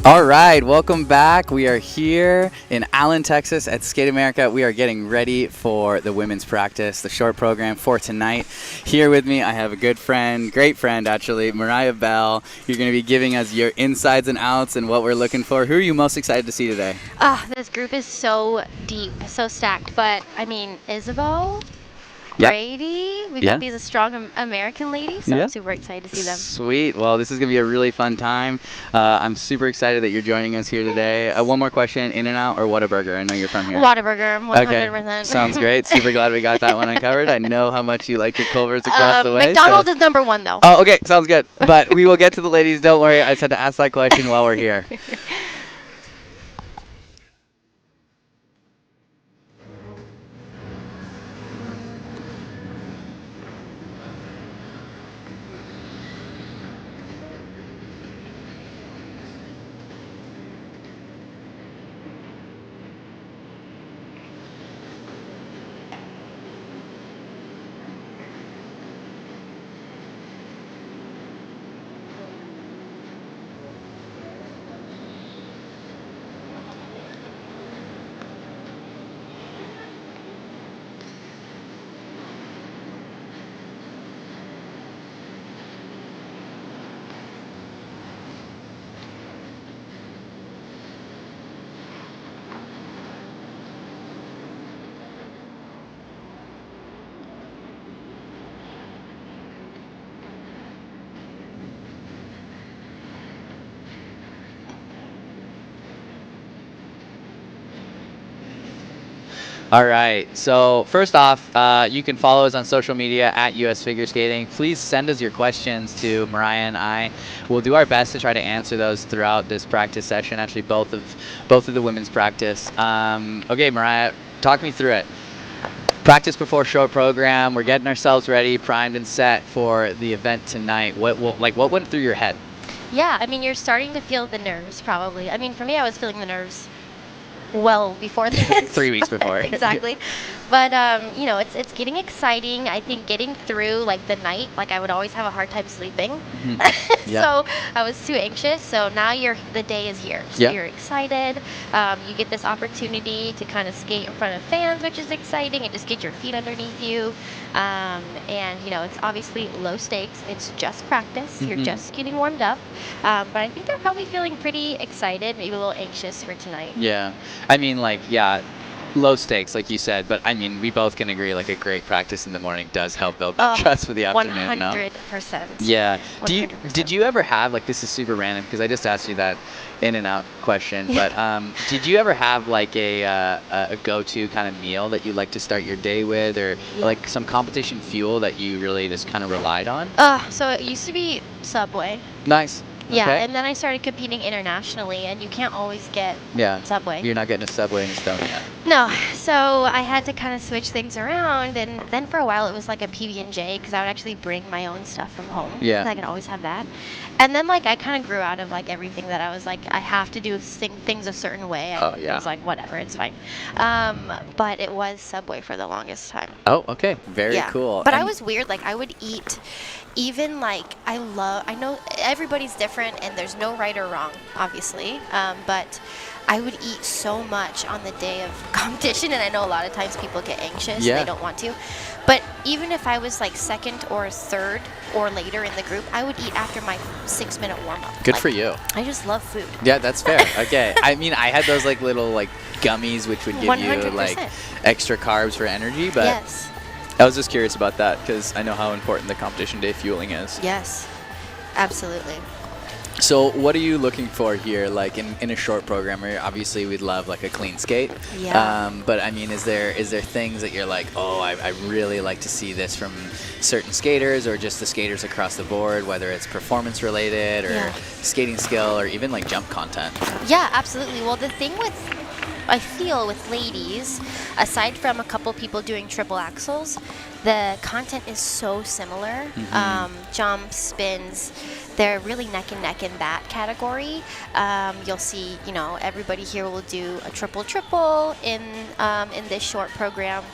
All right, welcome back. We are here in Allen, Texas at Skate America. We are getting ready for the women's practice, the short program for tonight. Here with me, I have a good friend, great friend actually, Mariah Bell. You're going to be giving us your insides and outs and what we're looking for. Who are you most excited to see today? This group is so deep, so stacked. But I mean, Isabeau, Yep. Bradie, we've Yeah. got these strong American ladies, so Yeah. I'm super excited to see them. Sweet. Well, this is going to be a really fun time. I'm super excited that you're joining us here today. One more question, In-N-Out or Whataburger? I know you're from here. Whataburger, 100%. Okay, sounds great. Super glad we got that one uncovered. I know how much you like your Culvers across the way. McDonald's is number one, though. Oh, okay, sounds good. But we will get to the ladies. Don't worry. I just had to ask that question while we're here. All right. So first off, you can follow us on social media at US Figure Skating. Please send us your questions to Mariah and I. We'll do our best to try to answer those throughout this practice session. Actually, both of the women's practice. Okay, Mariah, talk me through it. Practice before show program. We're getting ourselves ready, primed and set for the event tonight. What went through your head? Yeah, I mean, you're starting to feel the nerves, probably. I mean, for me, I was feeling the nerves well before this. 3 weeks before. Exactly. But you know, it's getting exciting. I think getting through like the night, like I would always have a hard time sleeping. Yeah. So I was too anxious. So now the day is here. So Yeah. you're excited. You get this opportunity to kind of skate in front of fans, which is exciting, and just get your feet underneath you. And you know, it's obviously low stakes. It's just practice. You're just getting warmed up. But I think they're probably feeling pretty excited, maybe a little anxious for tonight. Yeah. I mean, like, yeah, low stakes, like you said, but I mean, we both can agree, like, a great practice in the morning does help build that trust for the afternoon, no? 100%. Yeah. 100%. Did you ever have, like, this is super random because I just asked you that In-N-Out question, but did you ever have, like, a go-to kind of meal that you like to start your day with, or like some competition fuel that you really just kind of relied on? So it used to be Subway. Nice. Yeah, Okay. and then I started competing internationally, and you can't always get Yeah. Subway. You're not getting a Subway in Estonia yet. No, so I had to kind of switch things around, and then for a while it was like a PB&J because I would actually bring my own stuff from home. Yeah. I could always have that. And then like I kind of grew out of like everything that I was like I have to do things a certain way. Oh, yeah. I was like whatever, it's fine. But it was Subway for the longest time. Oh, okay. Very Yeah. cool. But I And- was weird. Like I would eat, even like I know everybody's different and there's no right or wrong, obviously. But I would eat so much on the day of competition, and I know a lot of times people get anxious. Yeah. They don't want to. But even if I was like second or third or later in the group, I would eat after my 6-minute warm up. Good for you. I just love food. Yeah, that's fair. Okay. I mean, I had those like little like gummies which would give you 100%. like extra carbs for energy, but Yes. I was just curious about that because I know how important the competition day fueling is. Yes. Absolutely. So what are you looking for here, like in a short program? Where obviously we'd love like a clean skate. Yeah. But I mean, is there things that you're like, oh, I really like to see this from certain skaters or just the skaters across the board, whether it's performance related or Yeah. skating skill or even like jump content? Yeah, absolutely. Well, the thing I feel with ladies, aside from a couple people doing triple axels, the content is so similar. Jumps, spins, they're really neck and neck in that category. You'll see, you know, everybody here will do a triple in this short program.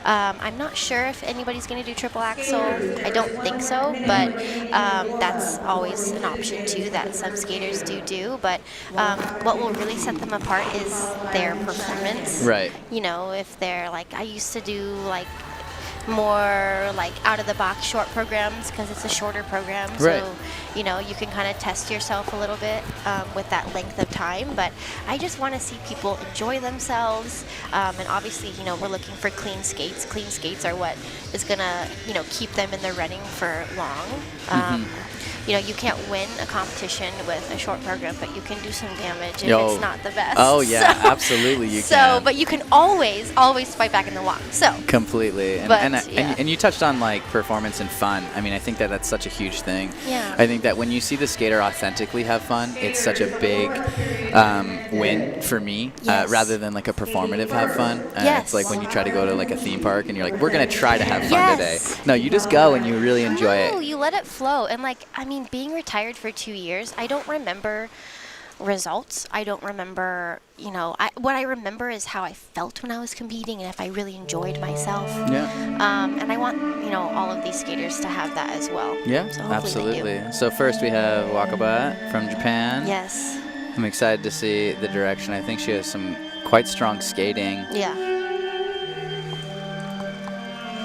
I'm not sure if anybody's going to do triple axel. I don't think so, but that's always an option too that some skaters do. But what will really set them apart is their performance. Right. You know, if they're like, I used to do like more like out of the box short programs because it's a shorter program. Right. So, you know, you can kind of test yourself a little bit with that length of time. But I just want to see people enjoy themselves. And obviously, you know, we're looking for clean skates. Clean skates are what is going to, you know, keep them in the running for long. You know, you can't win a competition with a short program, but you can do some damage if it's not the best. Oh, yeah, so, absolutely you can. But you can always fight back in the long. So completely. And you touched on, like, performance and fun. I mean, I think that that's such a huge thing. Yeah. I think that when you see the skater authentically have fun, it's such a big win for me, rather than, like, a performative have fun. It's like when you try to go to, like, a theme park and you're like, we're going to try to have fun today. No, you just go and you really enjoy it. No, you let it flow. And, like, I mean, being retired for 2 years, I don't remember results. I don't remember, you know, what I remember is how I felt when I was competing and if I really enjoyed myself. Yeah. And I want, you know, all of these skaters to have that as well. Yeah, so absolutely. So first we have Wakaba from Japan. Yes. I'm excited to see the direction. I think she has some quite strong skating. Yeah.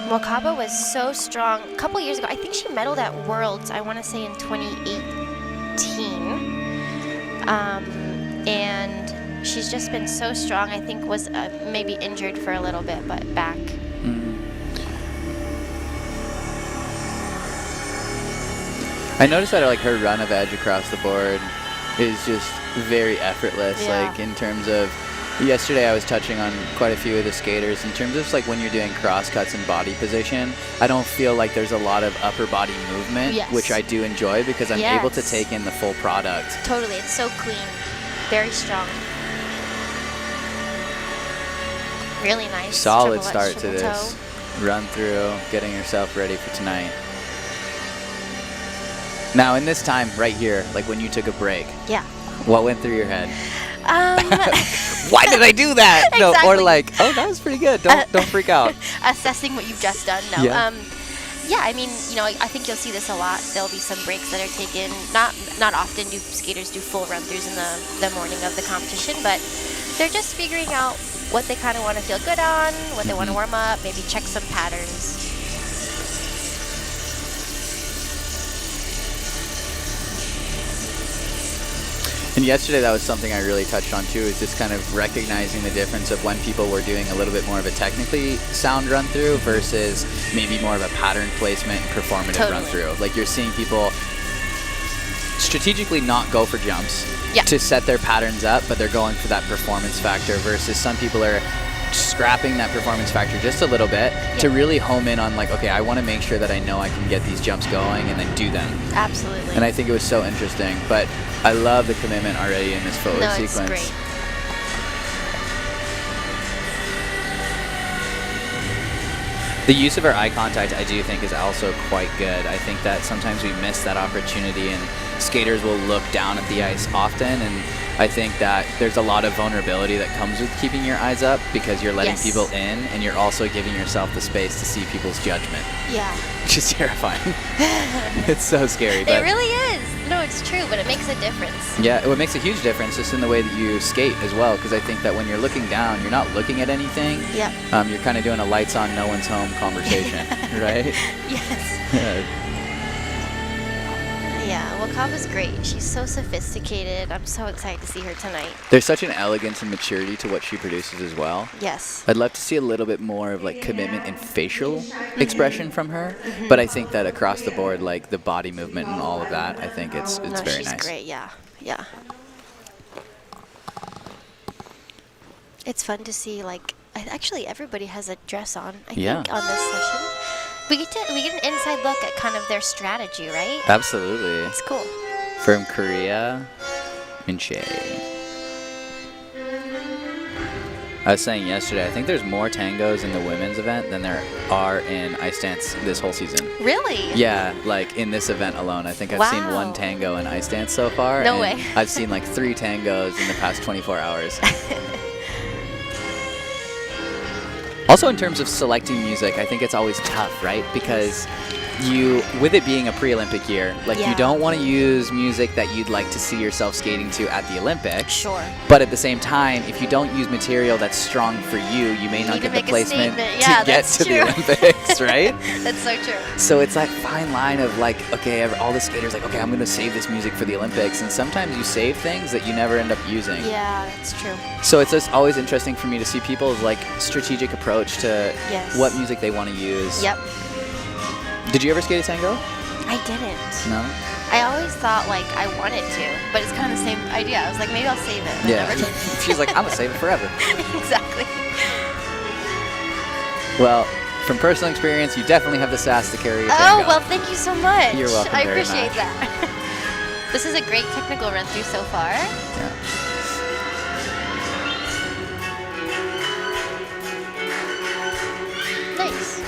Wakaba was so strong a couple years ago. I think she medaled at Worlds, I want to say in 2018. And she's just been so strong. I think was maybe injured for a little bit, but back. I noticed that like her run of edge across the board is just very effortless. Like in terms of, yesterday I was touching on quite a few of the skaters in terms of like when you're doing cross cuts and body position, I don't feel like there's a lot of upper body movement, which I do enjoy because I'm able to take in the full product. Totally, it's so clean, very strong. Really nice. Solid start to this run through, getting yourself ready for tonight. Now in this time right here, like when you took a break, what went through your head? Why did I do that? Exactly. No, or like, oh, that was pretty good. Don't freak out. Assessing what you've just done. No. Yeah, I mean, you know, I think you'll see this a lot. There'll be some breaks that are taken. Not often do skaters do full run-throughs in the morning of the competition, but they're just figuring out what they kind of want to feel good on, what they want to warm up, maybe check some patterns. And yesterday that was something I really touched on too, is just kind of recognizing the difference of when people were doing a little bit more of a technically sound run through versus maybe more of a pattern placement and performative run through. Like you're seeing people strategically not go for jumps to set their patterns up, but they're going for that performance factor versus some people are scrapping that performance factor just a little bit to really home in on like, okay, I want to make sure that I know I can get these jumps going and then do them. Absolutely. And I think it was so interesting, but I love the commitment already in this forward sequence. It's great. The use of our eye contact, I do think, is also quite good. I think that sometimes we miss that opportunity and skaters will look down at the ice often, and I think that there's a lot of vulnerability that comes with keeping your eyes up because you're letting people in and you're also giving yourself the space to see people's judgment. Yeah. Which is terrifying. It's so scary. It really is. No, it's true, but it makes a difference. Yeah, it makes a huge difference just in the way that you skate as well, because I think that when you're looking down, you're not looking at anything. Yeah. You're kind of doing a lights on, no one's home conversation, right? Yes. Yeah, Wakaba's great. She's so sophisticated. I'm so excited to see her tonight. There's such an elegance and maturity to what she produces as well. Yes. I'd love to see a little bit more of like commitment and facial expression from her, but I think that across the board, like the body movement and all of that, I think it's very nice. She's great, yeah. It's fun to see, like, actually everybody has a dress on, I think, on this session. We get an inside look at kind of their strategy, right? Absolutely. It's cool. From Korea, Minchae. I was saying yesterday, I think there's more tangos in the women's event than there are in ice dance this whole season. Really? Yeah, like in this event alone. I think I've seen one tango in ice dance so far. No way. I've seen like 3 tangos in the past 24 hours. Also, in terms of selecting music, I think it's always tough, right? Because with it being a pre-Olympic year, like you Yeah. don't want to use music that you'd like to see yourself skating to at the Olympics. Sure. But at the same time, if you don't use material that's strong for you, you may not need to get the make a placement statement. Yeah, to get that's to the true. Olympics, right? That's so true. So it's that fine line of like, okay, all the skaters like, okay, I'm going to save this music for the Olympics. And sometimes you save things that you never end up using. Yeah, that's true. So it's just always interesting for me to see people's like strategic approach to Yes. what music they want to use. Yep. Did you ever skate a tango? I didn't. No? I always thought like I wanted to, but it's kind of the same idea. I was like, maybe I'll save it. And I never did. She's like, I'm going to save it forever. Exactly. Well, from personal experience, you definitely have the sass to carry a tango. Oh, well, thank you so much. You're welcome I very appreciate much. that. This is a great technical run through so far. Yeah. Nice.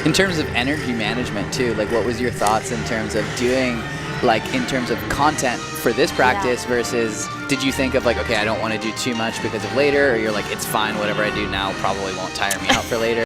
In terms of energy management too, like what was your thoughts in terms of doing, like in terms of content for this practice versus did you think of like, okay, I don't want to do too much because of later, or you're like, it's fine, whatever I do now probably won't tire me out for later?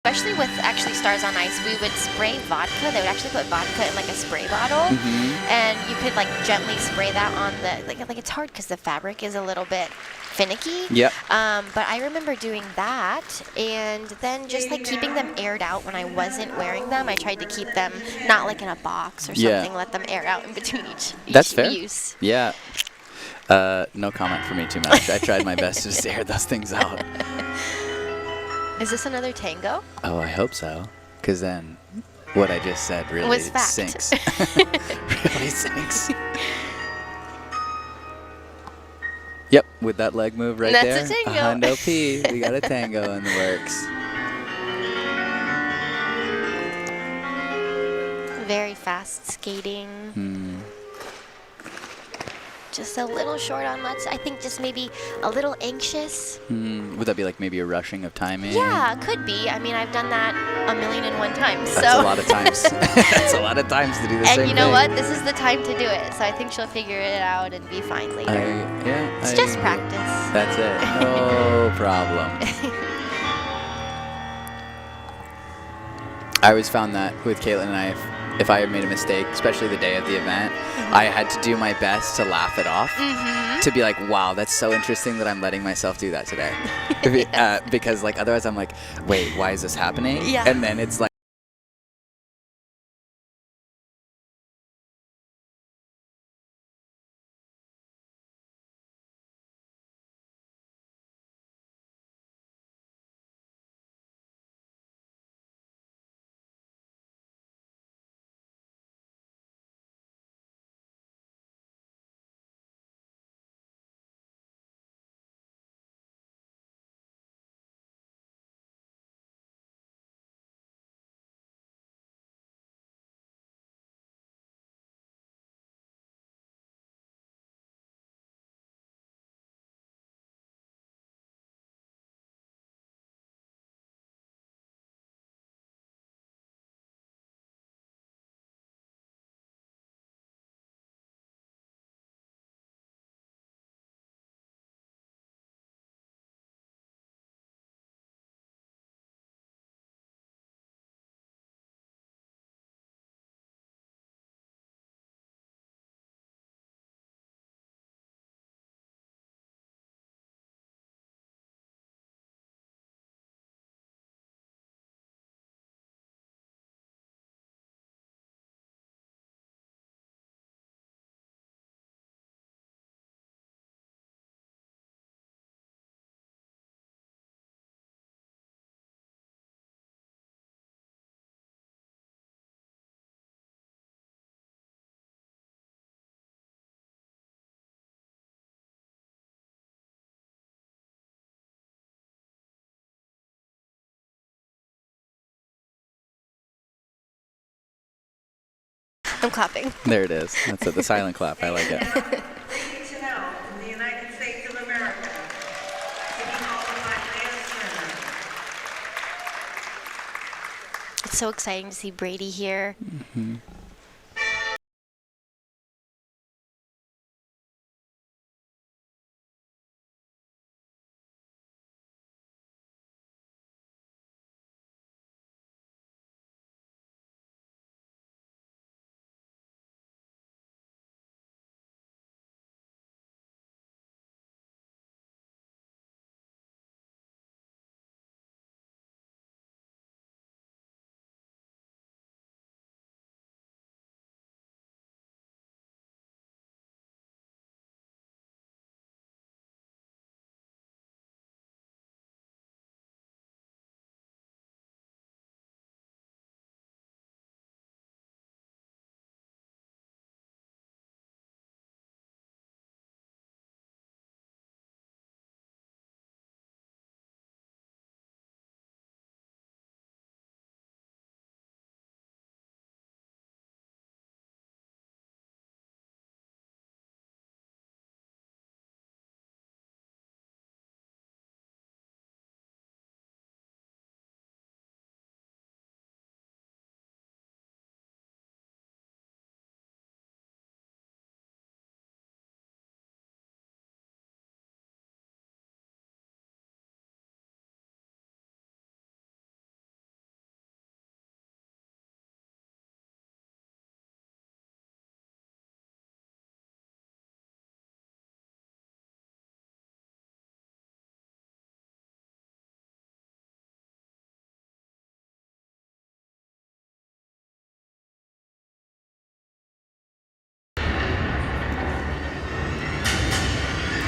Especially with actually Stars on Ice, we would spray vodka. They would actually put vodka in like a spray bottle, and you could like gently spray that on the like it's hard because the fabric is a little bit finicky. Yep. But I remember doing that, and then just like keeping them aired out when I wasn't wearing them. I tried to keep them not like in a box or something. Let them air out in between each That's fair. use. Yeah. No comment for me too much. I tried my best to just air those things out. Is this another tango? Oh, I hope so. Because then what I just said really Was fact. sinks. Really sinks. Yep, with that leg move right That's there. a tango. Hundo P. We got a tango in the works. Very fast skating. Just a little short on let's. I think just maybe a little anxious. Would that be like maybe a rushing of timing? Yeah, could be. I mean, I've done that 1,000,001 times. So. That's a lot of times. That's a lot of times to do the same thing. And you know what? This is the time to do it. So I think she'll figure it out and be fine later. It's just practice. That's it. No problem. I always found that with Caitlin and I, if I had made a mistake, especially the day of the event, I had to do my best to laugh it off. To be like, wow, that's so interesting that I'm letting myself do that today. Because like otherwise I'm like, wait, why is this happening? Yeah. And then it's like, I'm clapping. There it is. That's it, the silent clap. I like it. Bradie Tennell from the United States of America, to be followed by Lea SERNA. It's so exciting to see Bradie here.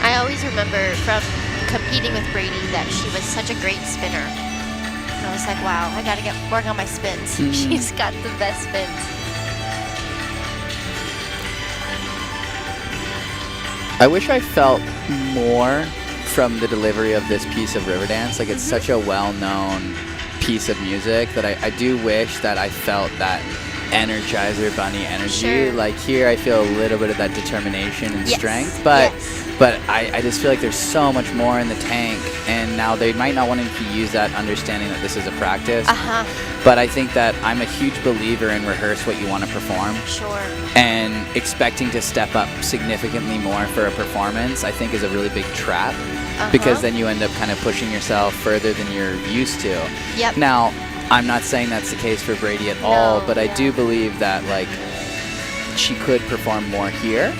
I always remember from competing with Bradie that she was such a great spinner. And I was like, wow, I gotta work on my spins. She's got the best spins. I wish I felt more from the delivery of this piece of Riverdance. Like, it's such a well-known piece of music that I do wish that I felt that Energizer Bunny energy. Sure. Like, here I feel a little bit of that determination and Yes. strength, but Yes. but I just feel like there's so much more in the tank, and now they might not want to use that understanding that this is a practice. But I think that I'm a huge believer in rehearse what you want to perform. Sure. And expecting to step up significantly more for a performance, I think, is a really big trap, because then you end up kind of pushing yourself further than you're used to. Yep. Now, I'm not saying that's the case for Bradie at all, but I no. do believe that, like, she could perform more here,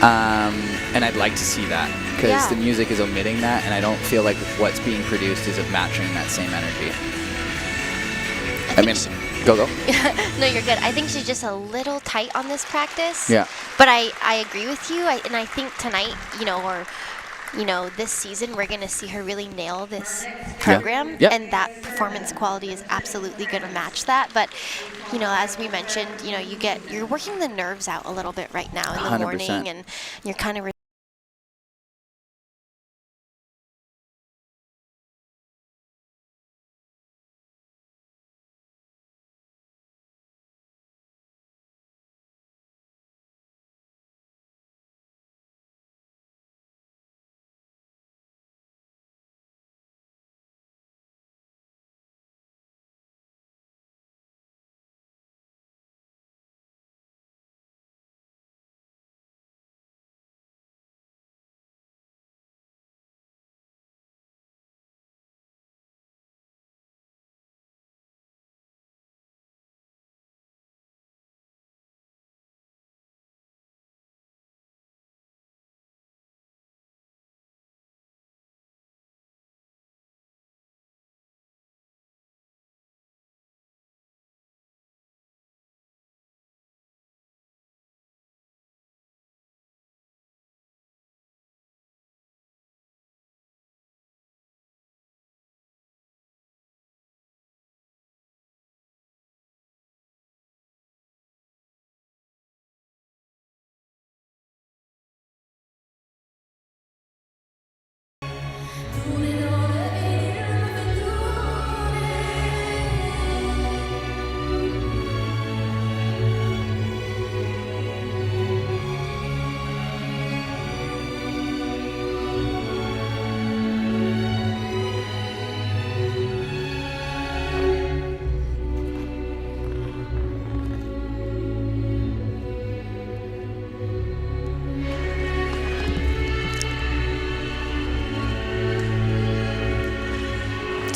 and I'd like to see that, because Yeah. the music is omitting that, and I don't feel like what's being produced is matching that same energy. I mean, go. No, you're good. I think she's just a little tight on this practice. Yeah. But I agree with you. And I think tonight, this season, we're going to see her really nail this program. Yep. And that performance quality is absolutely going to match that. But, as we mentioned, you're working the nerves out a little bit right now in the 100%. morning. And you're kind of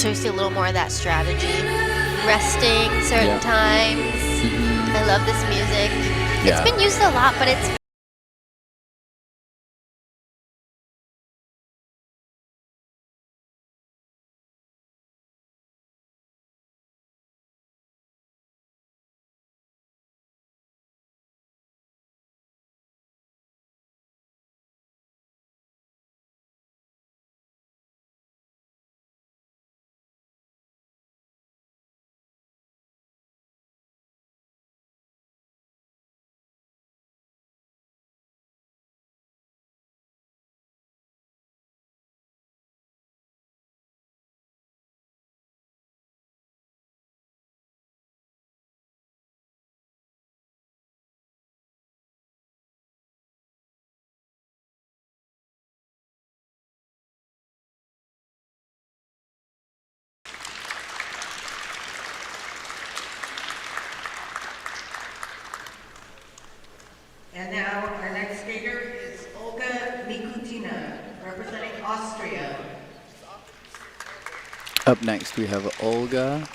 So we see a little more of that strategy. Resting certain times. I love this music. It's been used a lot, but it's And now our next skater is Olga MIKUTINA, representing Austria. Up next, we have Olga.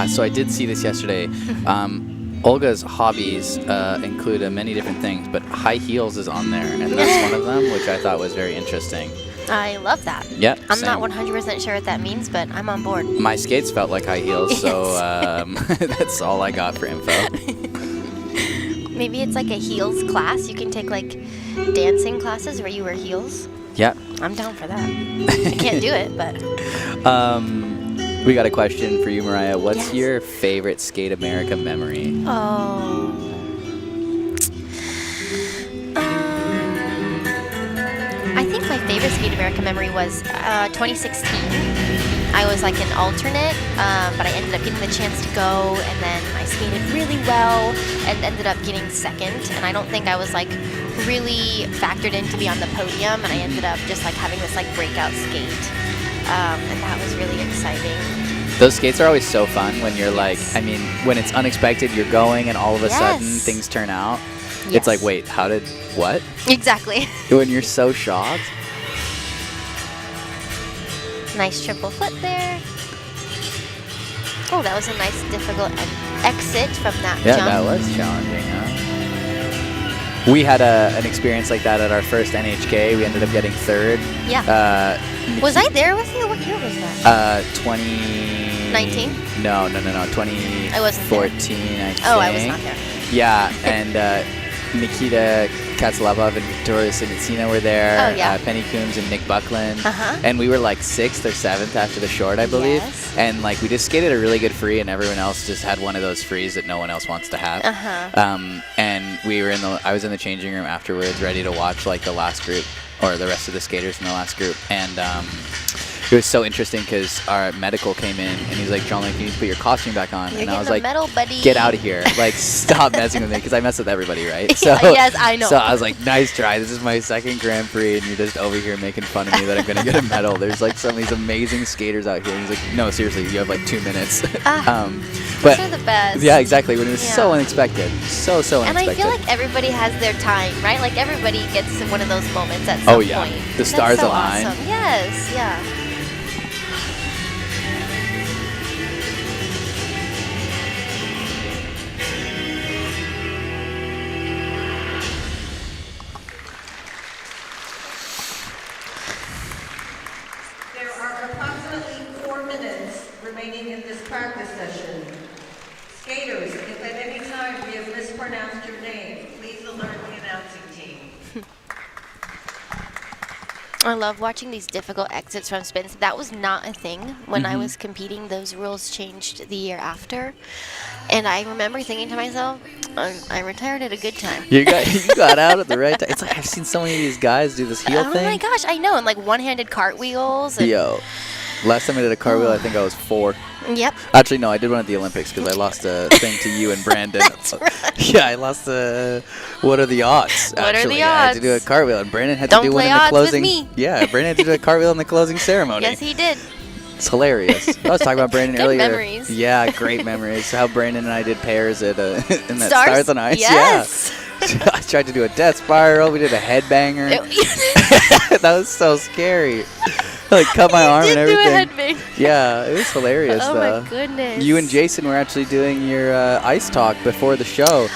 So I did see this yesterday. Olga's hobbies include many different things, but high heels is on there, and that's one of them, which I thought was very interesting. I love that. Yep. I'm not 100% sure what that means, but I'm on board. My skates felt like high heels, so that's all I got for info. Maybe it's like a heels class. You can take like dancing classes where you wear heels. Yep. I'm down for that. I can't do it, but. We got a question for you, Mariah. What's your favorite Skate America memory? Oh. I think my favorite Skate America memory was 2016. I was like an alternate, but I ended up getting the chance to go, and then I skated really well and ended up getting second. And I don't think I was like really factored in to be on the podium, and I ended up just like having this like breakout skate. And that was really exciting. Those skates are always so fun when you're like, I mean, when it's unexpected, you're going and all of a sudden things turn out. Yes. It's like, wait, how did, what? Exactly. When you're so shocked. Nice triple foot there. Oh, that was a nice difficult exit from that jump. Yeah, that was challenging, huh? We had an experience like that at our first NHK. We ended up getting third. Yeah. Was I there with you? What year was that? 2019? No, 2014, I wasn't there. I think. Oh, I was not there. Yeah, and Nikita Katsalapov and Victoria Sinitsina were there. Oh, yeah. Penny Coombs and Nick Buckland. Uh-huh. And we were like 6th or 7th after the short, I believe. Yes. And like we just skated a really good free, and everyone else just had one of those frees that no one else wants to have. Uh-huh. And we were I was in the changing room afterwards, ready to watch like the last group or the rest of the skaters in the last group. And it was so interesting because our medical came in and he's like, Jean-luc, you need to put your costume back on. You're and I was getting like, the medal, buddy. Get out of here. Like, stop messing with me, because I mess with everybody, right? So, yes, I know. So I was like, nice try. This is my second Grand Prix, and you're just over here making fun of me that I'm going to get a medal. There's like some of these amazing skaters out here. And he's like, no, seriously, you have like 2 minutes. But those are the best. Yeah, exactly. When it was so unexpected. So unexpected. And I feel like everybody has their time, right? Like everybody gets one of those moments at some point. The stars so align. Awesome. Yes, yeah. There are approximately 4 minutes remaining in this practice session. Skaters, if at any time we have mispronounced your name, please alert the announcing team. I love watching these difficult exits from spins. That was not a thing when I was competing. Those rules changed the year after. And I remember thinking to myself, I retired at a good time. You got out at the right time. It's like I've seen so many of these guys do this heel thing. Oh my gosh, I know. And like one-handed cartwheels. And Yo. Last time I did a cartwheel, I think I was 4. Yep. Actually, no, I did one at the Olympics because I lost a thing to you and Brandon. That's right. Yeah, I lost what are the odds? What are the I had to odds? do a cartwheel, and Brandon had Don't to do one play in the odds with closing. me. Yeah, Brandon had to do a cartwheel in the closing ceremony. Yes, he did. It's hilarious. I was talking about Brandon Good earlier. memories. Yeah, great memories. How Brandon and I did pairs at in that Stars? Stars on Ice. Yes. Yeah. I tried to do a death spiral. We did a headbanger. That was so scary. I, like cut my arm and did do a everything. headbang. Yeah, it was hilarious Oh though. my goodness. You and Jason were actually doing your ice talk before the show.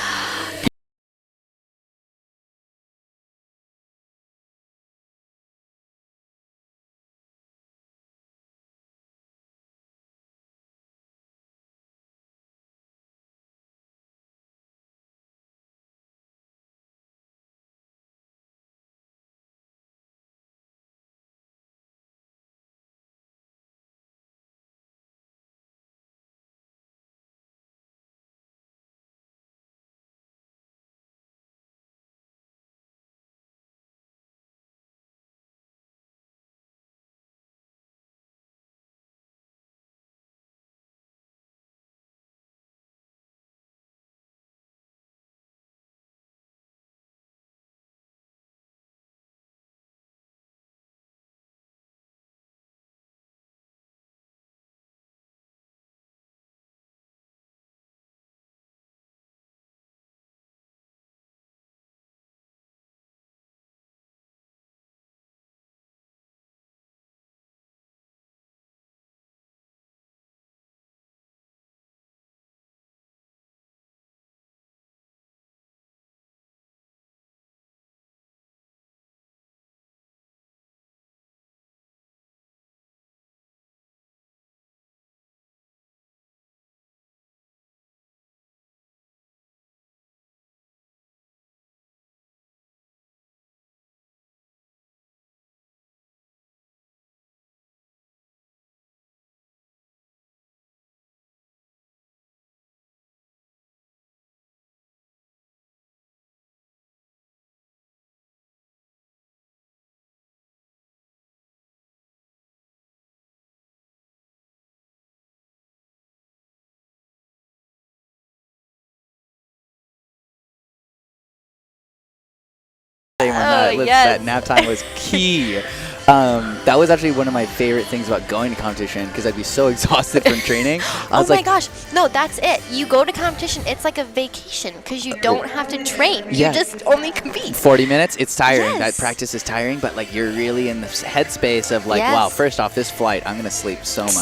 That nap time was key. That was actually one of my favorite things about going to competition because I'd be so exhausted from training. Oh my gosh. No, that's it. You go to competition, it's like a vacation because you don't have to train. Yeah. You just only compete. 40 minutes, it's tiring. Yes. That practice is tiring, but like you're really in the headspace of like, Yes. wow, first off, this flight, I'm going to sleep so much.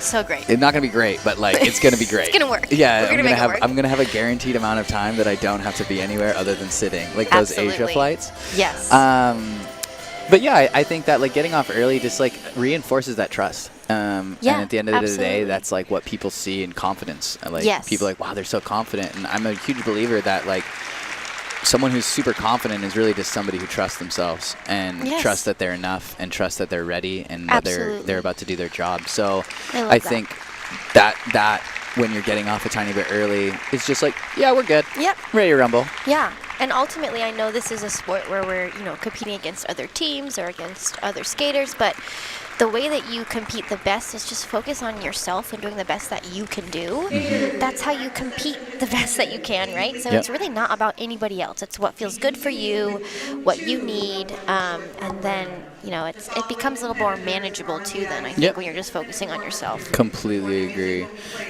So great. It's not going to be great, but like it's going to be great. It's gonna work. Yeah, We're gonna make it work. I'm going to have a guaranteed amount of time that I don't have to be anywhere other than sitting. Like those Asia Absolutely. flights. Yes. But yeah, I think that like getting off early just like reinforces that trust. And Yeah, at the end of the day, absolutely. that's like what people see in confidence. Like Yes. people are like, wow, they're so confident. And I'm a huge believer that like someone who's super confident is really just somebody who trusts themselves and Yes. trusts that they're enough and trusts that they're ready and that Absolutely. they're about to do their job. So I love I that. think that when you're getting off a tiny bit early, it's just like, yeah, we're good. Yep. Ready to rumble. Yeah. And ultimately, I know this is a sport where we're, competing against other teams or against other skaters, but the way that you compete the best is just focus on yourself and doing the best that you can do. That's how you compete the best that you can, right? So Yep. it's really not about anybody else. It's what feels good for you, what you need, and then, it becomes a little more manageable too then, I think, Yep. when you're just focusing on yourself. Completely agree.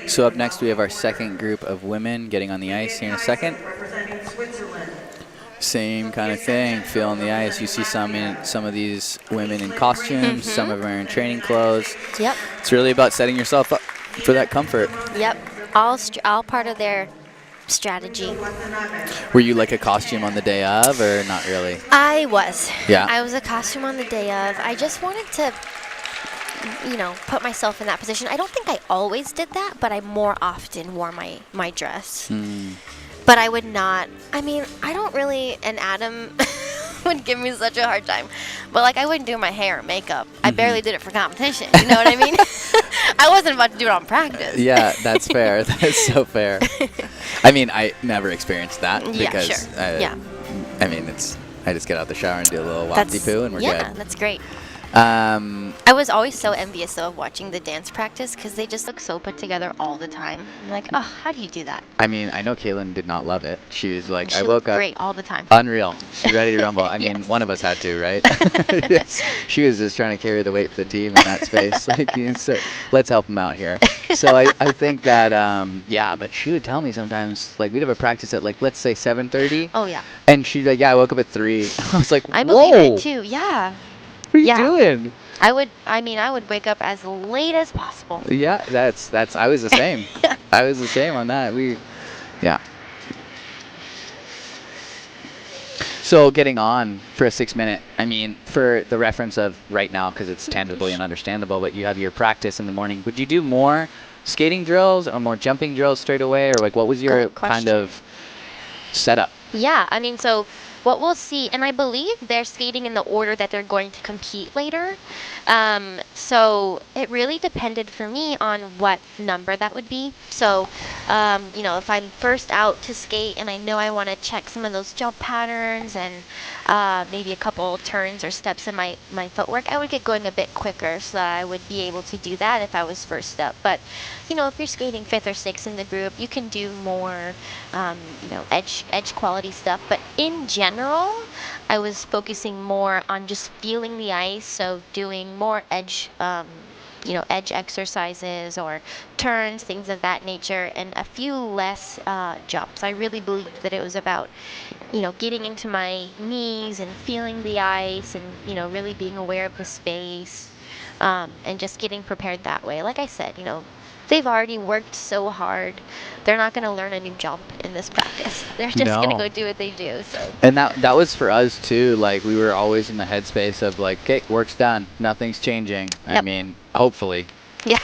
So up next, we have our second group of women getting on the ice here in a second. Representing Switzerland. Same kind of thing, feeling the ice. You see some of these women in costumes, some of them are in training clothes. Yep. It's really about setting yourself up for that comfort. Yep. All part of their strategy. Were you like a costume on the day of, or not really? I was. Yeah. I was a costume on the day of. I just wanted to, put myself in that position. I don't think I always did that, but I more often wore my dress. But I would not. I don't really, and Adam would give me such a hard time. But like, I wouldn't do my hair or makeup. I barely did it for competition. You know what I mean? I wasn't about to do it on practice. Yeah, that's fair. That's so fair. I never experienced that Yeah, because sure. Yeah. I just get out the shower and do a little whoopty poo and we're good. Yeah, that's great. I was always so envious though of watching the dance practice because they just look so put together all the time. I'm like, oh, how do you do that? I mean, I know Kaylin did not love it. She was like, She I looked woke up great all the time. unreal. She's ready to rumble. I mean, Yes. one of us had to, right? Yes. She was just trying to carry the weight for the team in that space. Like, so let's help him out here. So I think that, yeah, but she would tell me sometimes, like, we'd have a practice at, like, let's say 7:30. Oh yeah, And she'd be like, yeah, I woke up at 3. I was like, I whoa, believe it too. Yeah, what are you Yeah. doing? I would. I mean, I would wake up as late as possible. Yeah, I was the same. I was the same on that. Yeah. So getting on for a 6 minute, I mean, for the reference of right now, because it's tangibly and understandable, but you have your practice in the morning. Would you do more skating drills or more jumping drills straight away, or like what was your Good kind question. of setup? Yeah, I mean, so what we'll see, and I believe they're skating in the order that they're going to compete later. So it really depended for me on what number that would be. So, if I'm first out to skate and I know I want to check some of those jump patterns and maybe a couple turns or steps in my footwork, I would get going a bit quicker so that I would be able to do that if I was first up. But, if you're skating fifth or sixth in the group, you can do more, edge quality stuff. But in general, I was focusing more on just feeling the ice, so doing more edge, edge exercises or turns, things of that nature, and a few less jumps. I really believed that it was about, getting into my knees and feeling the ice and, really being aware of the space, and just getting prepared that way. Like I said, they've already worked so hard. They're not going to learn a new jump in this practice. They're just going to No. go do what they do. So. And that was for us too. Like we were always in the headspace of like, okay, work's done, nothing's changing. I Yep. mean, hopefully. Yeah.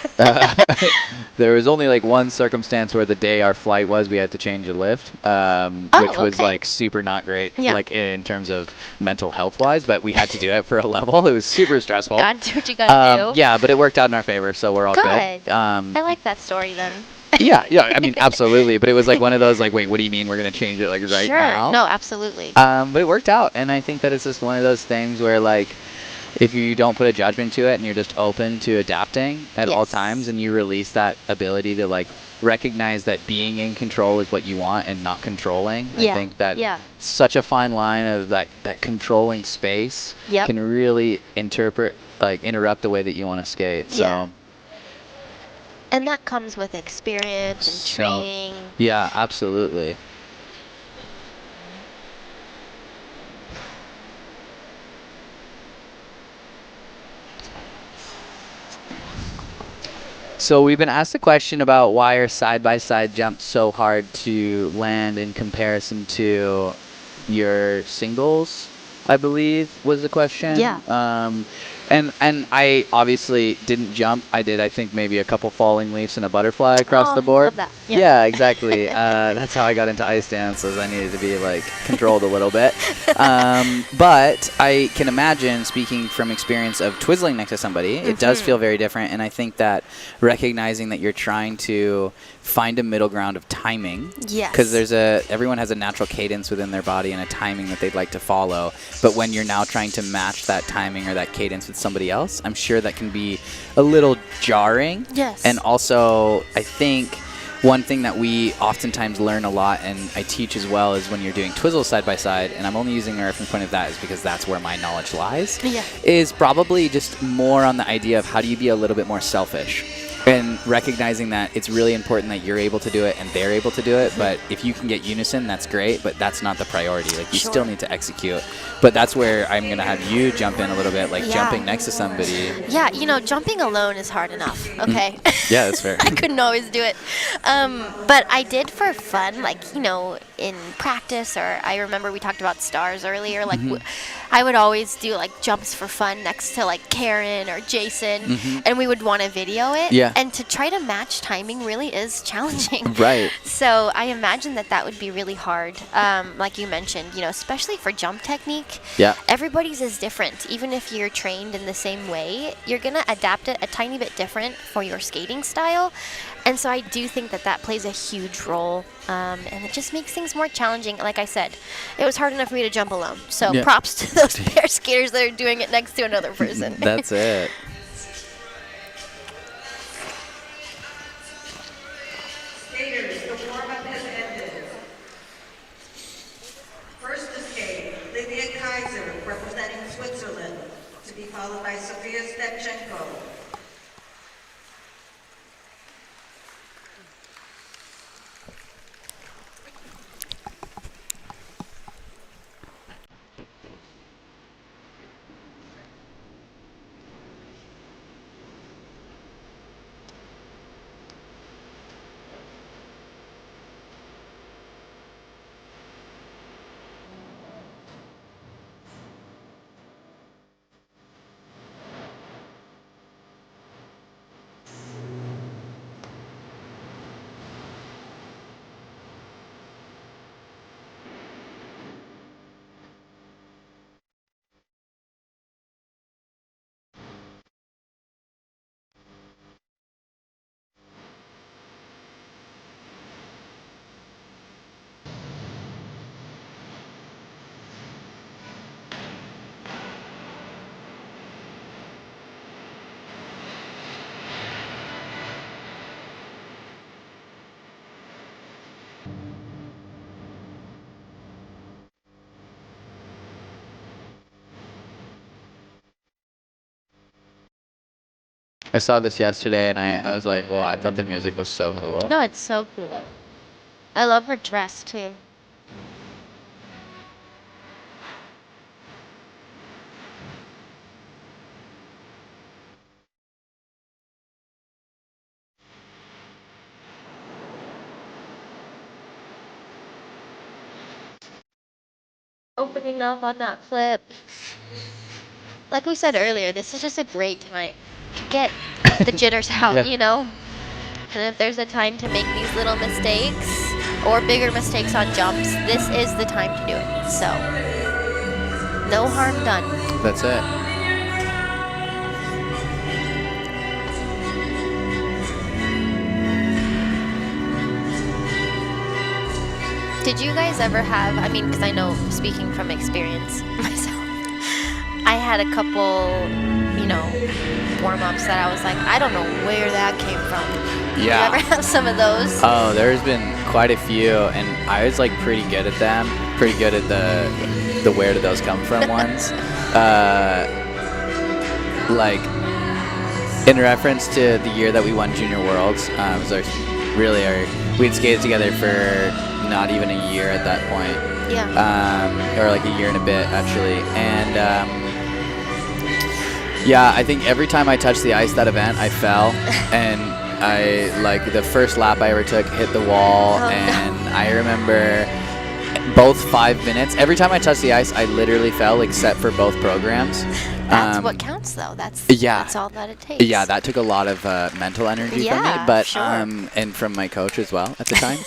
There was only like one circumstance where the day our flight was, we had to change a lift, which was okay. like super not great, Yeah. like in terms of mental health wise. But we had to do it for a level. It was super stressful. God, do what you got to do. Yeah, but it worked out in our favor, so we're all good. Good. I like that story then. Yeah. I mean, absolutely. But it was like one of those like, wait, what do you mean we're gonna change it like right Sure. now? No, absolutely. But it worked out, and I think that it's just one of those things where like, if you don't put a judgment to it and you're just open to adapting at all Yes. times, and you release that ability to like recognize that being in control is what you want and not controlling. Yeah. I think that Yeah. such a fine line of that controlling space Yep. can really interrupt the way that you want to skate. So Yeah. And that comes with experience and So- training. yeah, absolutely. So we've been asked a question about why are side-by-side jumps so hard to land in comparison to your singles, I believe was the question. Yeah. And I obviously didn't jump. I did, I think, maybe a couple falling leaps and a butterfly across Oh, the board. love that. Yeah. Yeah, exactly. That's how I got into ice dance, was I needed to be like controlled a little bit. But I can imagine, speaking from experience of twizzling next to somebody, it does feel very different. And I think that recognizing that you're trying to find a middle ground of timing, Yes. because everyone has a natural cadence within their body and a timing that they'd like to follow. But when you're now trying to match that timing or that cadence with somebody else, I'm sure that can be a little jarring. Yes. And also, I think one thing that we oftentimes learn a lot, and I teach as well, is when you're doing twizzle side by side, and I'm only using a reference point of that is because that's where my knowledge lies, Yeah. is probably just more on the idea of how do you be a little bit more selfish. And recognizing that it's really important that you're able to do it and they're able to do it, but if you can get unison, that's great, but that's not the priority. Like, you Sure. still need to execute. But that's where I'm going to have you jump in a little bit, like Yeah. jumping next to somebody. Yeah, jumping alone is hard enough, okay? Yeah, that's fair. I couldn't always do it. But I did for fun, like, in practice, or I remember we talked about stars earlier, like I would always do like jumps for fun next to like Karen or Jason, and we would want to video it. Yeah. And to try to match timing really is challenging. Right. So I imagine that would be really hard. Like you mentioned, especially for jump technique. Yeah. Everybody's is different. Even if you're trained in the same way, you're going to adapt it a tiny bit different for your skating style. And so I do think that that plays a huge role, and it just makes things more challenging. Like I said, it was hard enough for me to jump alone. So Yeah. props to those pair skaters that are doing it next to another person. That's it. Skaters, the warm-up has ended. First to skate, Livia Kaiser, representing Switzerland, to be followed by Sofja STEPCENKO. I saw this yesterday, and I was like, well, I thought the music was so cool. No, it's so cool. I love her dress too. Opening up on that flip. Like we said earlier, this is just a great time to get the jitters out, Yeah. you know? And if there's a time to make these little mistakes or bigger mistakes on jumps, this is the time to do it. So, no harm done. That's it. Did you guys ever have, I mean, because I know, speaking from experience myself, I had a couple, you know, warm-ups that I was like, I don't know where that came from. Did Yeah. you ever have some of those? Oh, there's been quite a few, and I was like pretty good at them. Pretty good at the where did those come from ones. Like in reference to the year that we won Junior Worlds, it was we'd skated together for not even a year at that point. Yeah. Or like a year and a bit actually, and yeah, I think every time I touched the ice that event, I fell, and I like the first lap I ever took hit the wall, Oh, and I remember both 5 minutes. Every time I touched the ice, I literally fell, except for both programs. That's what counts, though. Yeah. That's all that it takes. Yeah, that took a lot of mental energy from Yeah, me, but sure. and from my coach as well at the time.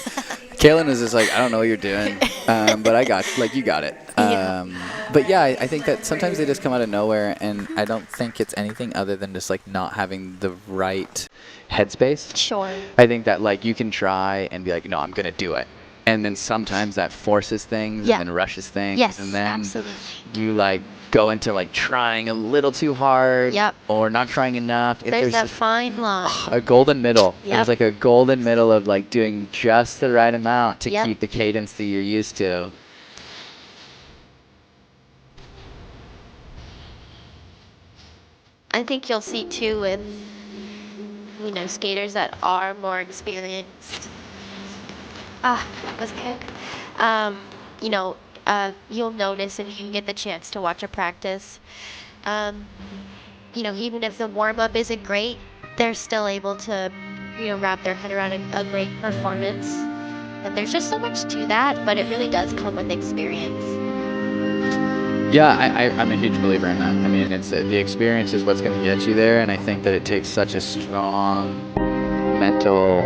Kaylin was just like, I don't know what you're doing, but I got you got it. Yeah. But yeah, I think that sometimes they just come out of nowhere, and I don't think it's anything other than just like not having the right headspace. Sure. I think that like you can try and be like, no, I'm gonna do it, and then sometimes that forces things Yeah. and then rushes things, Yes, and then absolutely. you like go into like trying a little too hard, Yep. or not trying enough. There's that this- fine line. a golden middle. Yep. There's like a golden middle of like doing just the right amount to Yep. keep the cadence that you're used to. I think you'll see too with, you know, skaters that are more experienced. That was good. You know, you'll notice if you get the chance to watch a practice, you know, even if the warm up isn't great, they're still able to, you know, wrap their head around a great performance. And there's just so much to that, but it really does come with experience. Yeah, I'm a huge believer in that. I mean, it's the experience is what's going to get you there, and I think that it takes such a strong mental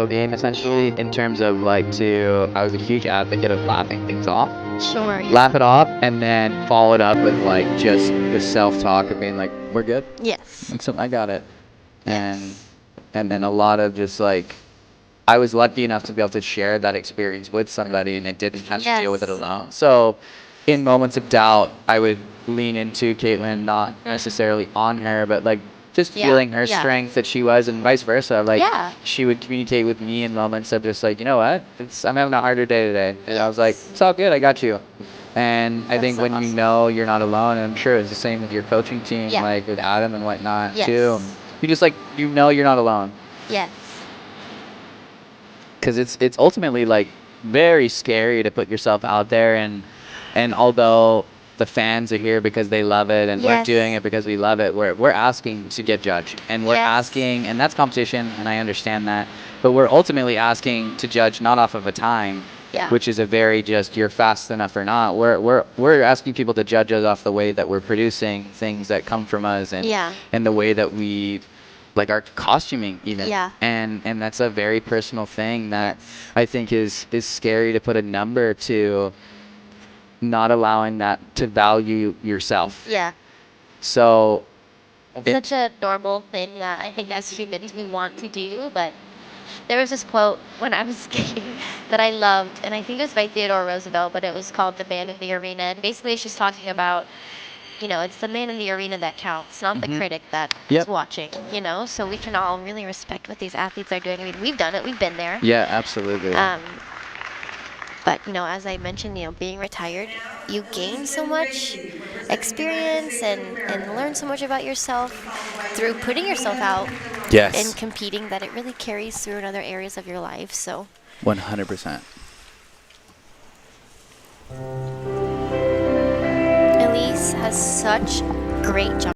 game essentially in terms of like I was a huge advocate of laughing things off. Sure. Laugh it off, and then follow it up with like just the self-talk of being like, we're good. Yes. And so I got it. And and then a lot of just like I was lucky enough to be able to share that experience with somebody, and I didn't have to deal with it Yes. alone. So, in moments of doubt, I would lean into Caitlin, not necessarily on her, but like just Yeah, feeling her yeah. strength that she was, and vice versa. Like Yeah. she would communicate with me in moments of just like, you know what, I'm having a harder day today, and I was like, it's all good, I got you. And I That's think so when you awesome. know you're not alone, and I'm sure it's the same with your coaching team, Yeah. like with Adam and whatnot Yes. too. You just like you know you're not alone. Yes. Because it's ultimately like very scary to put yourself out there, and although the fans are here because they love it and we're Yes. doing it because we love it, we're asking to get judged, and we're Yes. asking, and that's competition, and I understand that, but we're ultimately asking to judge not off of a time, Yeah. which is a very just you're fast enough or not. We're asking people to judge us off the way that we're producing things that come from us, Yeah. and the way that we like our costuming even. Yeah. And that's a very personal thing that I think is scary to put a number to, not allowing that to value yourself. Yeah. So It's it, such a normal thing that I think as humans we want to do, but there was this quote when I was skating that I loved, and I think it was by Theodore Roosevelt, but it was called "The Man in the Arena." And basically, it's just talking about, it's the man in the arena that counts, not the critic that is Yep. watching. So we can all really respect what these athletes are doing. I mean, we've done it, we've been there. yeah, absolutely. But as I mentioned, being retired, you gain so much experience and learn so much about yourself through putting yourself out and competing that it really carries through in other areas of your life. So 100%. Elyce has such great jump.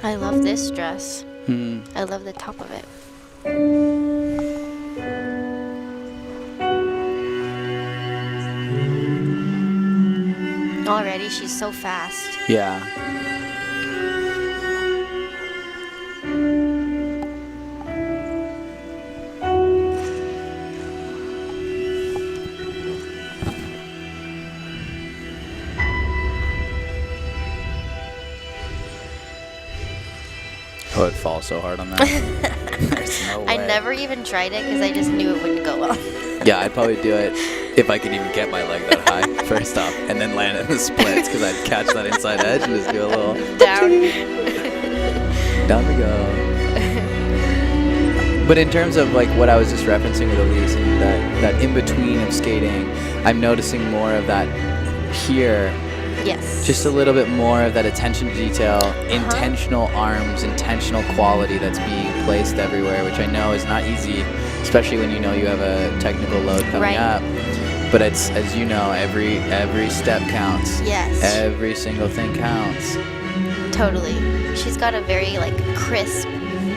I love this dress. Hmm. I love the top of it. Already, she's so fast. Yeah. I would fall so hard on that. There's no way. I never even tried it because I just knew it wouldn't go well. Yeah, I'd probably do it if I could even get my leg that high, first off, and then land in the splits, because I'd catch that inside edge and just do a little Down. down we go. But in terms of like what I was just referencing with Elyce and that in between of skating, I'm noticing more of that here. Yes. Just a little bit more of that attention to detail, intentional arms, intentional quality that's being placed everywhere, which I know is not easy, especially when you know you have a technical load coming up. But it's, as you know, every step counts. Yes. Every single thing counts. Totally. She's got a very like crisp,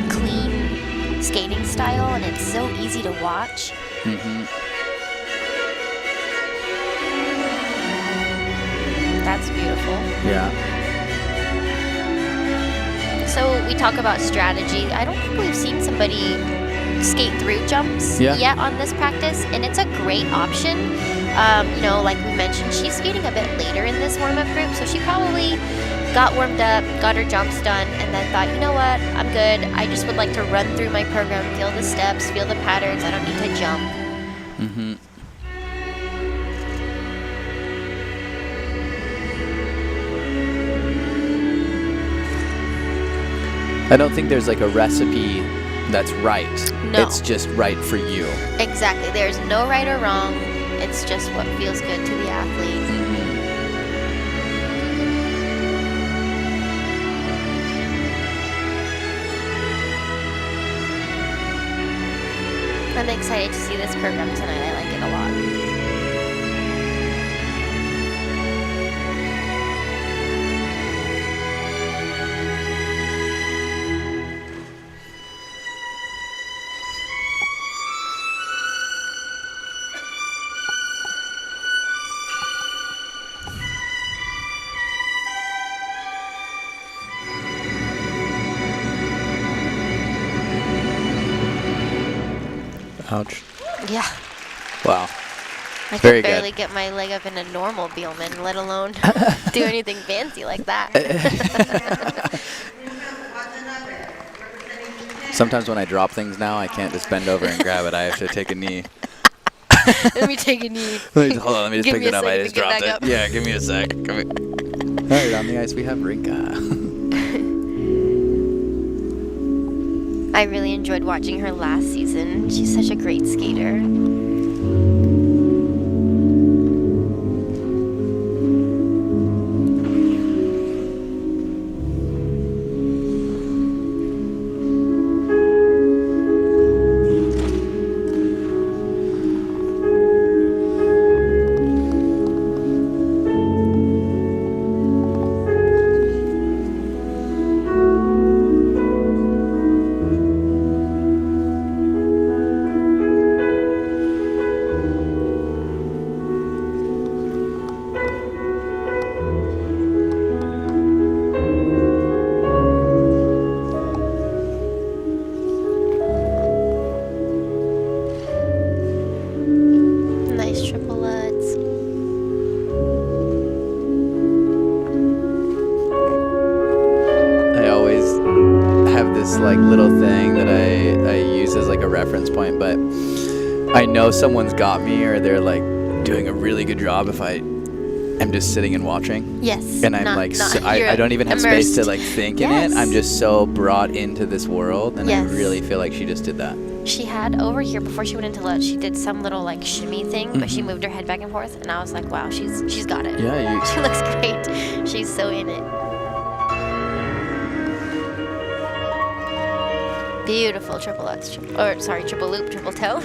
clean skating style, and it's so easy to watch. Mm-hmm. That's beautiful. Yeah. So we talk about strategy. I don't think we've seen somebody skate through jumps yet on this practice, and it's a great option. You know, like we mentioned, she's skating a bit later in this warm-up group, so she probably got warmed up, got her jumps done, and then thought, you know what, I'm good. I just would like to run through my program, feel the steps, feel the patterns. I don't need to jump. Mm-hmm. I don't think there's like a recipe that's right. No. It's just right for you. Exactly. There's no right or wrong. It's just what feels good to the athlete. I'm excited to see this program tonight. I like it a lot. Ouch. Yeah. Wow. I Very could barely good. get my leg up in a normal Beelman, let alone do anything fancy like that. Sometimes when I drop things now, I can't just bend over and grab it. I have to take a knee. Let me take a knee. Hold on, let me just Give pick me it a up. I second just to get dropped back it. up. Yeah, give me a sec. Come here. All right, on the ice we have Rinka. I really enjoyed watching her last season. She's such a great skater. Nice triple Lutz. I always have this like little thing that I use as like a reference point, but I know someone's got me or they're like doing a really good job if I am just sitting and watching. Yes. And I'm I don't even have space to immersed. like think in it. I'm just so brought into this world, and Yes. I really feel like she just did that. She had over here before she went into Lutz, she did some little like shimmy thing, but she moved her head back and forth, and I was like, wow, she's got it. Yeah, She looks great. She's so in it. Beautiful triple Lutz, triple loop, triple toe.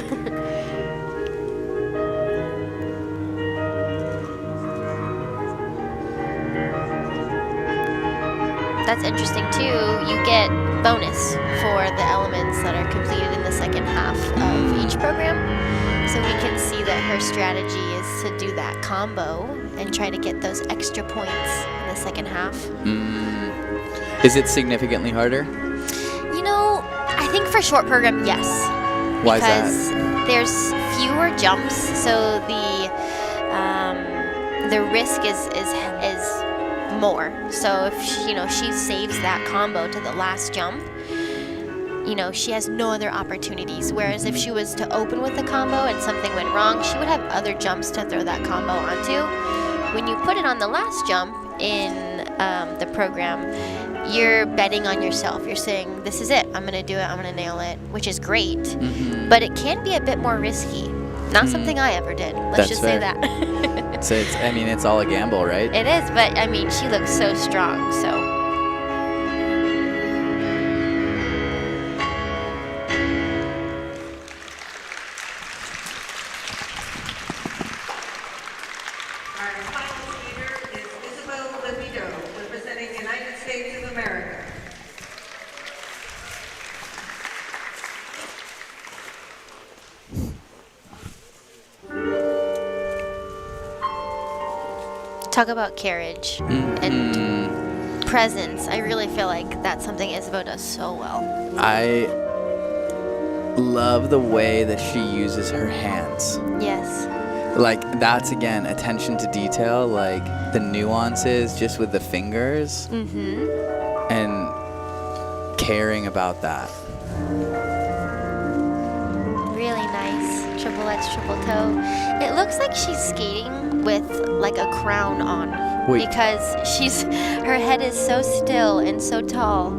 that's interesting too. You get bonus for the elements that are completed in the second half of each program. So we can see that her strategy is to do that combo and try to get those extra points in the second half. Is it significantly harder? You know, I think for short program, yes. Why is that? Because there's fewer jumps, so the risk is more. So if she saves that combo to the last jump, she has no other opportunities. Whereas if she was to open with a combo and something went wrong, she would have other jumps to throw that combo onto. When you put it on the last jump in the program, you're betting on yourself. You're saying, this is it. I'm going to do it. I'm going to nail it, which is great. But it can be a bit more risky. Not something I ever did. Let's just say that. So it's all a gamble, right? It is, but she looks so strong, so. Our final skater is Isabeau Levito, representing the United States of America. Talk about carriage and presence. I really feel like that's something Isabeau does so well. I love the way that she uses her hands. Yes. Like, that's, again, attention to detail, like the nuances just with the fingers. And caring about that. Really nice. Triple X, triple toe. It looks like she's skating with like a crown on. Wait. Because her head is so still and so tall.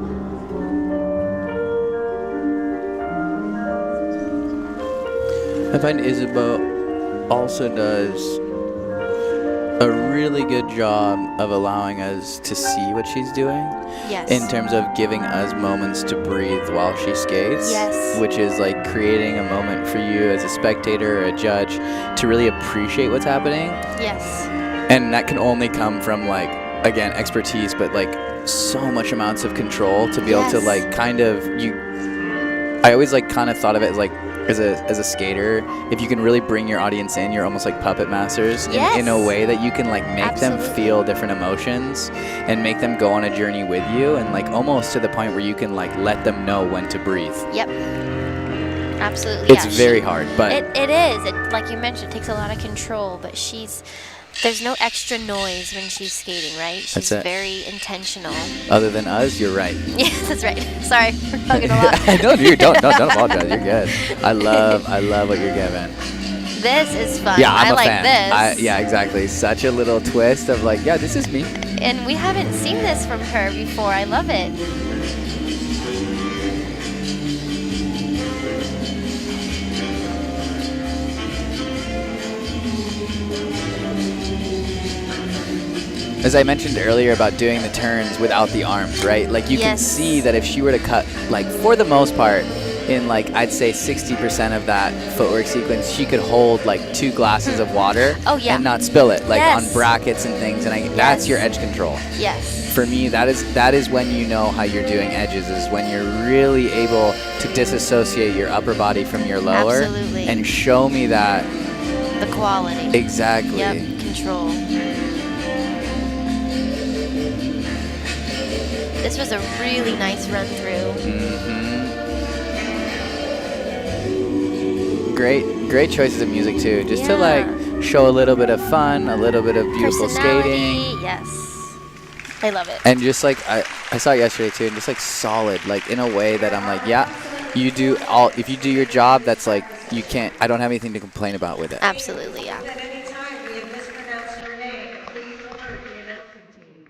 I find Isabeau also does a really good job of allowing us to see what she's doing. Yes. In terms of giving us moments to breathe while she skates. Yes. Which is like creating a moment for you as a spectator or a judge to really appreciate what's happening. Yes. And that can only come from, like, again, expertise, but like so much amounts of control to be able to like kind of I always like kind of thought of it as like as a skater, if you can really bring your audience in, you're almost like puppet masters in a way that you can like make them feel different emotions and make them go on a journey with you, and like almost to the point where you can like let them know when to breathe. Yep. Absolutely. It's very hard, but it is. Like you mentioned, it takes a lot of control, but there's no extra noise when she's skating, right? She's very intentional. Other than us, you're right. Yes, that's right. Sorry, we're talking a lot. No, don't apologize. You're good. I love what you're giving. This is fun. Yeah, I'm I a like fan. this. Yeah, exactly. Such a little twist of like, yeah, this is me. And we haven't seen this from her before. I love it. As I mentioned earlier about doing the turns without the arms, right? Like you can see that if she were to cut, like for the most part, in like I'd say 60% of that footwork sequence, she could hold like 2 glasses of water and not spill it, like on brackets and things. And that's your edge control. Yes. For me, that is when you know how you're doing edges, is when you're really able to disassociate your upper body from your lower. Absolutely. And show me that. The quality. Exactly. Yep, control. This was a really nice run through. Great choices of music too, just to like show a little bit of fun, a little bit of beautiful skating. Yes, I love it. And just like I saw it yesterday too, and just like solid, like in a way that I'm like, yeah, you do all. If you do your job, that's like you can't. I don't have anything to complain about with it. Absolutely, yeah. At any time we have mispronounced your name, please alert the announcing team.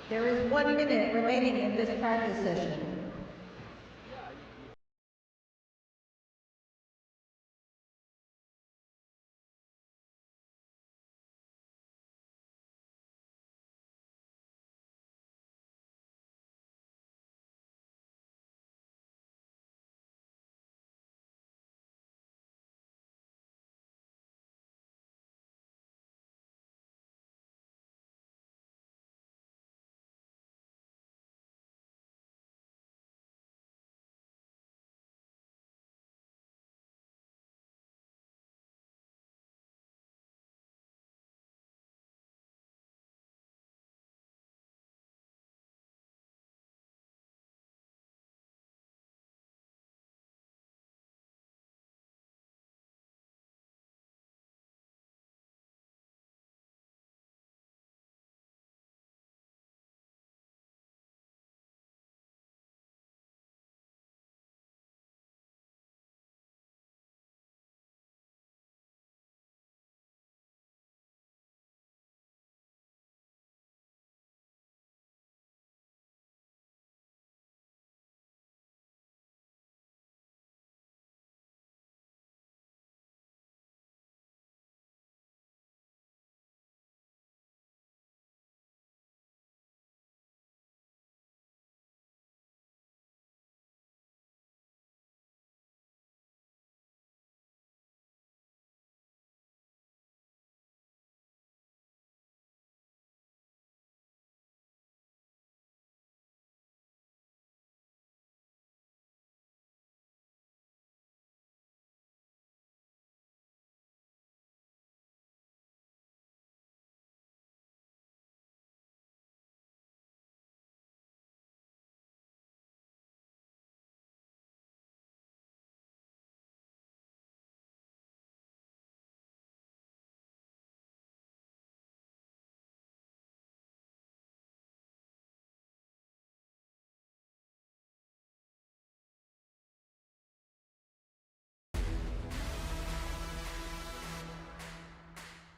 There is 1 minute remaining in this practice session.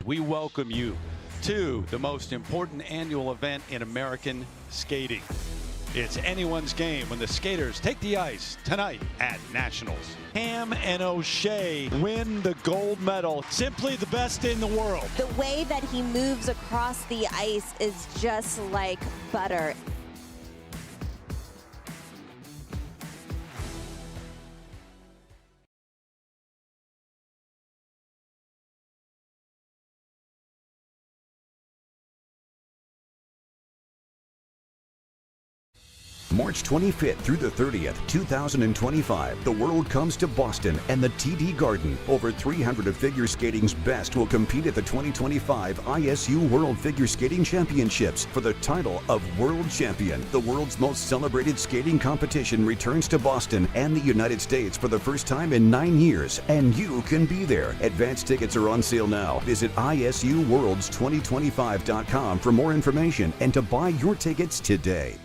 We welcome you to the most important annual event in American skating. It's anyone's game when the skaters take the ice tonight at Nationals. Ham and O'Shea win the gold medal. Simply the best in the world. The way that he moves across the ice is just like butter. March 25th through the 30th, 2025, the world comes to Boston and the TD Garden. Over 300 of figure skating's best will compete at the 2025 ISU World Figure Skating Championships for the title of World Champion. The world's most celebrated skating competition returns to Boston and the United States for the first time in 9 years, and you can be there. Advance tickets are on sale now. Visit ISUWorlds2025.com for more information and to buy your tickets today.